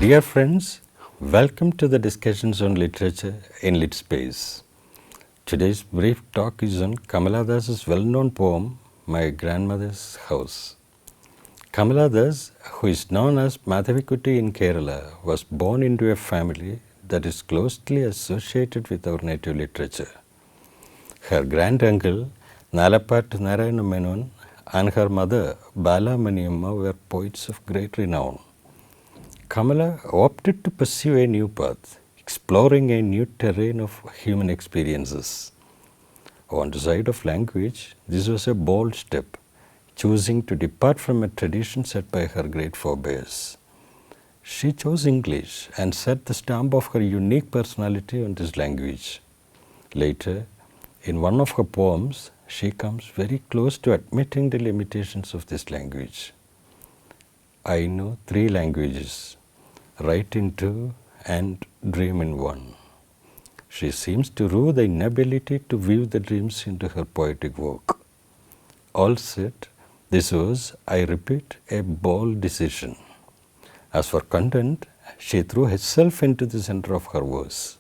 Dear friends, welcome to the discussions on literature in Lit Space. Today's brief talk is on Kamala Das's well-known poem, My Grandmother's House. Kamala Das, who is known as Madhavikutty in Kerala, was born into a family that is closely associated with our native literature. Her grand-uncle, Nalapat Narayana Menon, and her mother, Bala Maniamma, were poets of great renown. Kamala opted to pursue a new path, exploring a new terrain of human experiences. On the side of language, this was a bold step, choosing to depart from a tradition set by her great forebears. She chose English and set the stamp of her unique personality on this language. Later, in one of her poems, she comes very close to admitting the limitations of this language. I know 3 languages, write in 2 and dream in 1. She seems to rue the inability to weave the dreams into her poetic work. All said, this was, I repeat, a bold decision. As for content, she threw herself into the center of her verse.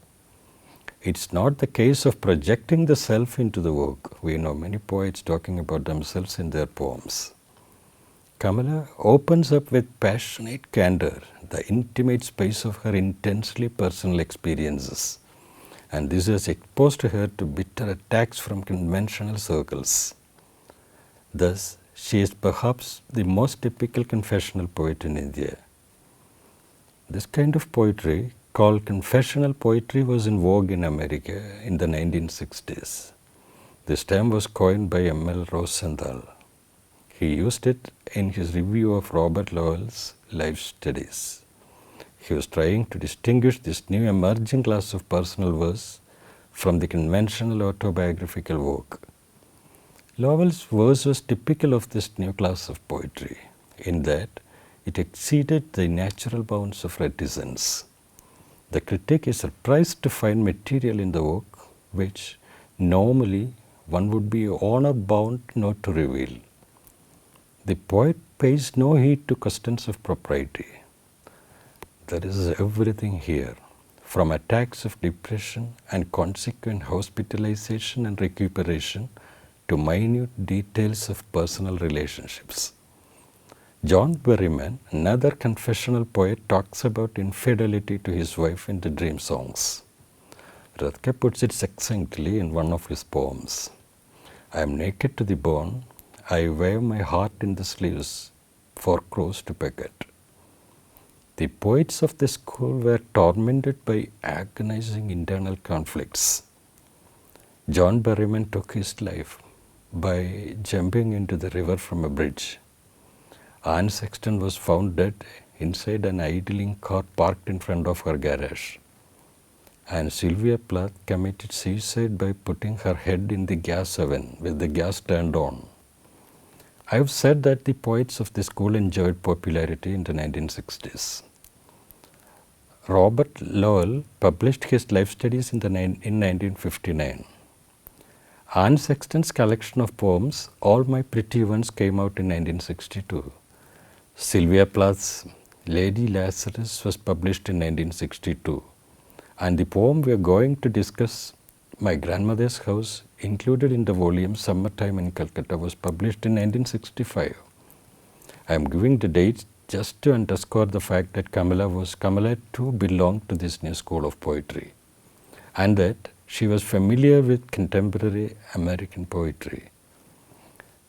It's not the case of projecting the self into the work. We know many poets talking about themselves in their poems. Kamala opens up with passionate candor the intimate space of her intensely personal experiences, and this has exposed her to bitter attacks from conventional circles. Thus, she is perhaps the most typical confessional poet in India. This kind of poetry, called confessional poetry, was in vogue in America in the 1960s. This term was coined by M.L. Rosenthal. He used it in his review of Robert Lowell's Life Studies. He was trying to distinguish this new emerging class of personal verse from the conventional autobiographical work. Lowell's verse was typical of this new class of poetry, in that it exceeded the natural bounds of reticence. The critic is surprised to find material in the work which normally one would be honor-bound not to reveal. The poet pays no heed to questions of propriety. There is everything here, from attacks of depression and consequent hospitalization and recuperation to minute details of personal relationships. John Berryman, another confessional poet, talks about infidelity to his wife in the Dream Songs. Radke puts it succinctly in one of his poems. I am naked to the bone, I wear my heart in the sleeves for crows to peck at. The poets of this school were tormented by agonizing internal conflicts. John Berryman took his life by jumping into the river from a bridge. Anne Sexton was found dead inside an idling car parked in front of her garage. And Sylvia Plath committed suicide by putting her head in the gas oven with the gas turned on. I have said that the poets of this school enjoyed popularity in the 1960s. Robert Lowell published his life studies in 1959. Anne Sexton's collection of poems, All My Pretty Ones, came out in 1962. Sylvia Plath's Lady Lazarus was published in 1962. And the poem we are going to discuss, My Grandmother's House, included in the volume Summertime in Calcutta, was published in 1965. I am giving the dates just to underscore the fact that Kamala too belonged to this new school of poetry, and that she was familiar with contemporary American poetry.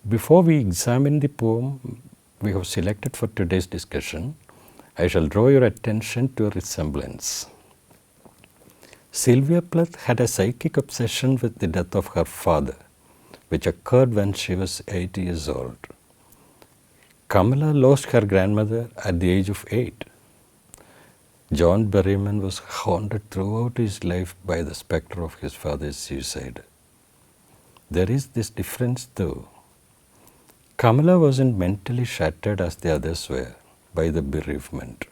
Before we examine the poem we have selected for today's discussion, I shall draw your attention to a resemblance. Sylvia Plath had a psychic obsession with the death of her father, which occurred when she was 8 years old. Kamala lost her grandmother at the age of 8. John Berryman was haunted throughout his life by the spectre of his father's suicide. There is this difference though. Kamala wasn't mentally shattered as the others were by the bereavement,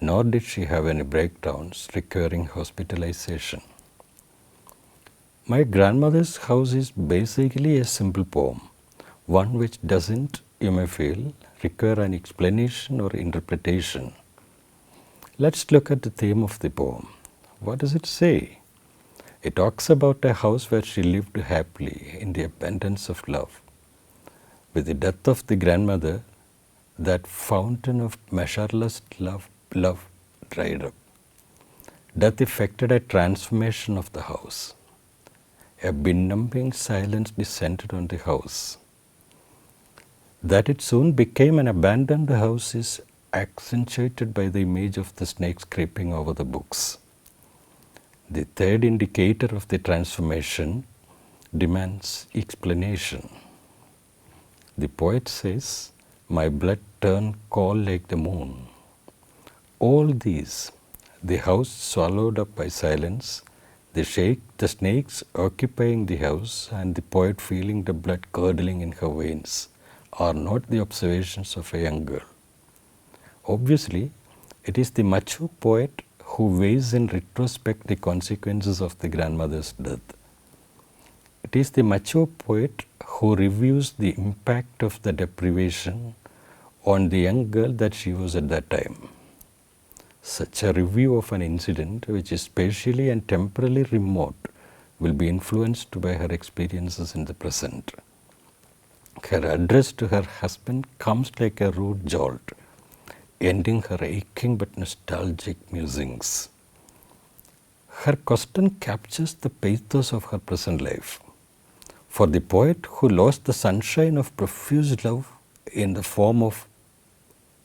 nor did she have any breakdowns requiring hospitalization. My Grandmother's House is basically a simple poem, one which doesn't, you may feel, require an explanation or interpretation. Let's look at the theme of the poem. What does it say? It talks about a house where she lived happily in the abundance of love. With the death of the grandmother, that fountain of measureless love dried up. Death effected a transformation of the house. A benumbing silence descended on the house. That it soon became an abandoned house is accentuated by the image of the snakes creeping over the books. The third indicator of the transformation demands explanation. The poet says, "My blood turned cold like the moon." All these, the house swallowed up by silence, the snakes occupying the house, and the poet feeling the blood curdling in her veins, are not the observations of a young girl. Obviously, it is the mature poet who weighs in retrospect the consequences of the grandmother's death. It is the mature poet who reviews the impact of the deprivation on the young girl that she was at that time. Such a review of an incident which is spatially and temporally remote will be influenced by her experiences in the present. Her address to her husband comes like a rude jolt, ending her aching but nostalgic musings. Her question captures the pathos of her present life. For the poet who lost the sunshine of profuse love in the form of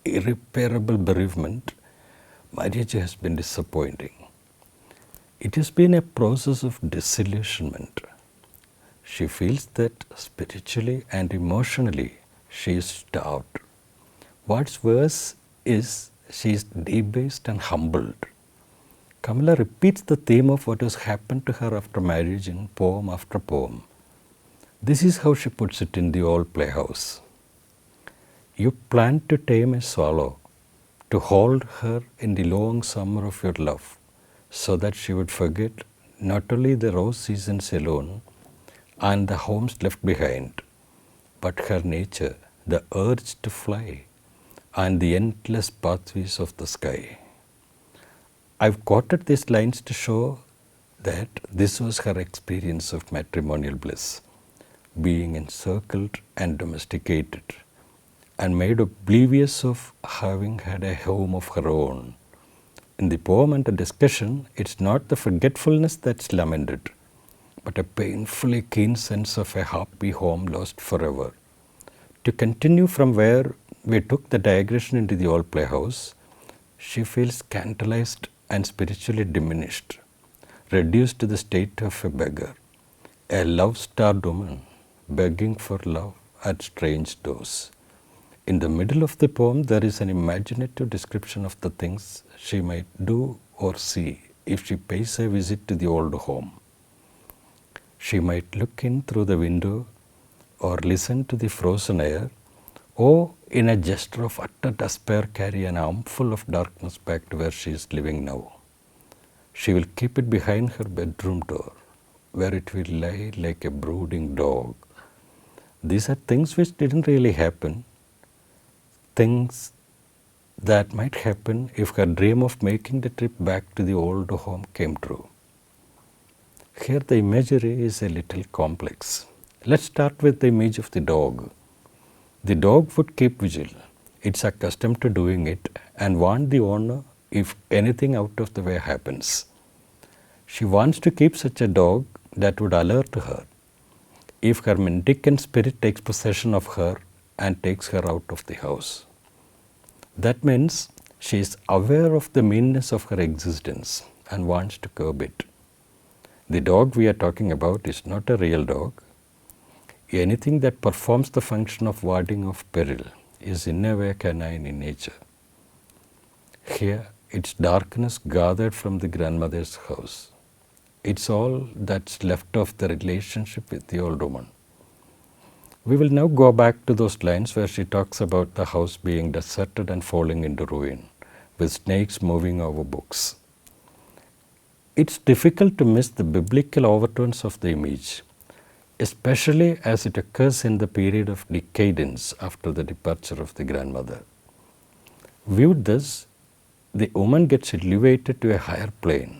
irreparable bereavement, marriage has been disappointing. It has been a process of disillusionment. She feels that spiritually and emotionally she is starved. What's worse is she is debased and humbled. Kamala repeats the theme of what has happened to her after marriage in poem after poem. This is how she puts it in the old playhouse. You planned to tame a swallow, to hold her in the long summer of your love, so that she would forget not only the rose seasons alone and the homes left behind, but her nature, the urge to fly, and the endless pathways of the sky. I've quoted these lines to show that this was her experience of matrimonial bliss, being encircled and domesticated, and made oblivious of having had a home of her own. In the poem and the discussion, it's not the forgetfulness that's lamented, but a painfully keen sense of a happy home lost forever. To continue from where we took the digression into the old playhouse, she feels scandalized and spiritually diminished, reduced to the state of a beggar, a love-starved woman begging for love at strange doors. In the middle of the poem, there is an imaginative description of the things she might do or see if she pays a visit to the old home. She might look in through the window or listen to the frozen air, or in a gesture of utter despair carry an armful of darkness back to where she is living now. She will keep it behind her bedroom door, where it will lie like a brooding dog. These are things which didn't really happen, things that might happen if her dream of making the trip back to the old home came true. Here the imagery is a little complex. Let's start with the image of the dog. The dog would keep vigil. It's accustomed to doing it and warn the owner if anything out of the way happens. She wants to keep such a dog that would alert her if her mendicant spirit takes possession of her and takes her out of the house. That means she is aware of the meanness of her existence and wants to curb it. The dog we are talking about is not a real dog. Anything that performs the function of warding off peril is in a way canine in nature. Here, it's darkness gathered from the grandmother's house. It's all that's left of the relationship with the old woman. We will now go back to those lines where she talks about the house being deserted and falling into ruin, with snakes moving over books. It's difficult to miss the biblical overtones of the image, especially as it occurs in the period of decadence after the departure of the grandmother. Viewed thus, the woman gets elevated to a higher plane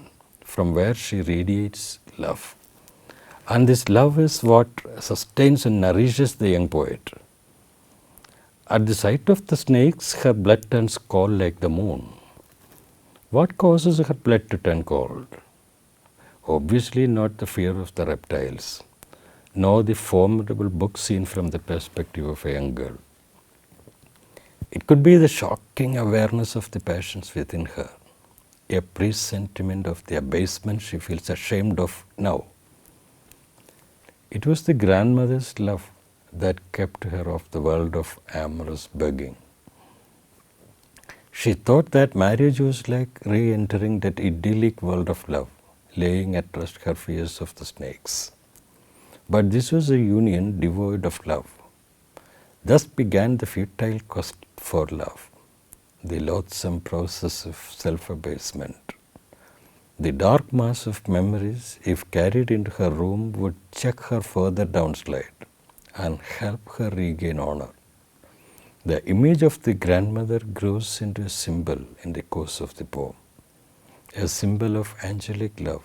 from where she radiates love. And this love is what sustains and nourishes the young poet. At the sight of the snakes, her blood turns cold like the moon. What causes her blood to turn cold? Obviously not the fear of the reptiles, nor the formidable book seen from the perspective of a young girl. It could be the shocking awareness of the passions within her, a presentiment of the abasement she feels ashamed of now. It was the grandmother's love that kept her off the world of amorous begging. She thought that marriage was like re-entering that idyllic world of love, laying at rest her fears of the snakes. But this was a union devoid of love. Thus began the futile quest for love, the loathsome process of self-abasement. The dark mass of memories, if carried into her room, would check her further downslide and help her regain honor. The image of the grandmother grows into a symbol in the course of the poem, a symbol of angelic love,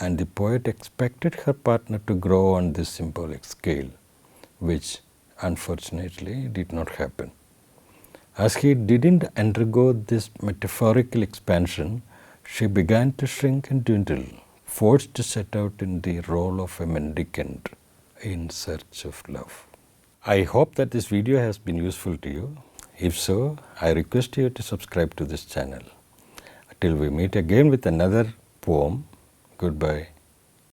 and the poet expected her partner to grow on this symbolic scale, which unfortunately did not happen. As he didn't undergo this metaphorical expansion, she began to shrink and dwindle, forced to set out in the role of a mendicant in search of love. I hope that this video has been useful to you. If so, I request you to subscribe to this channel. Till we meet again with another poem, goodbye.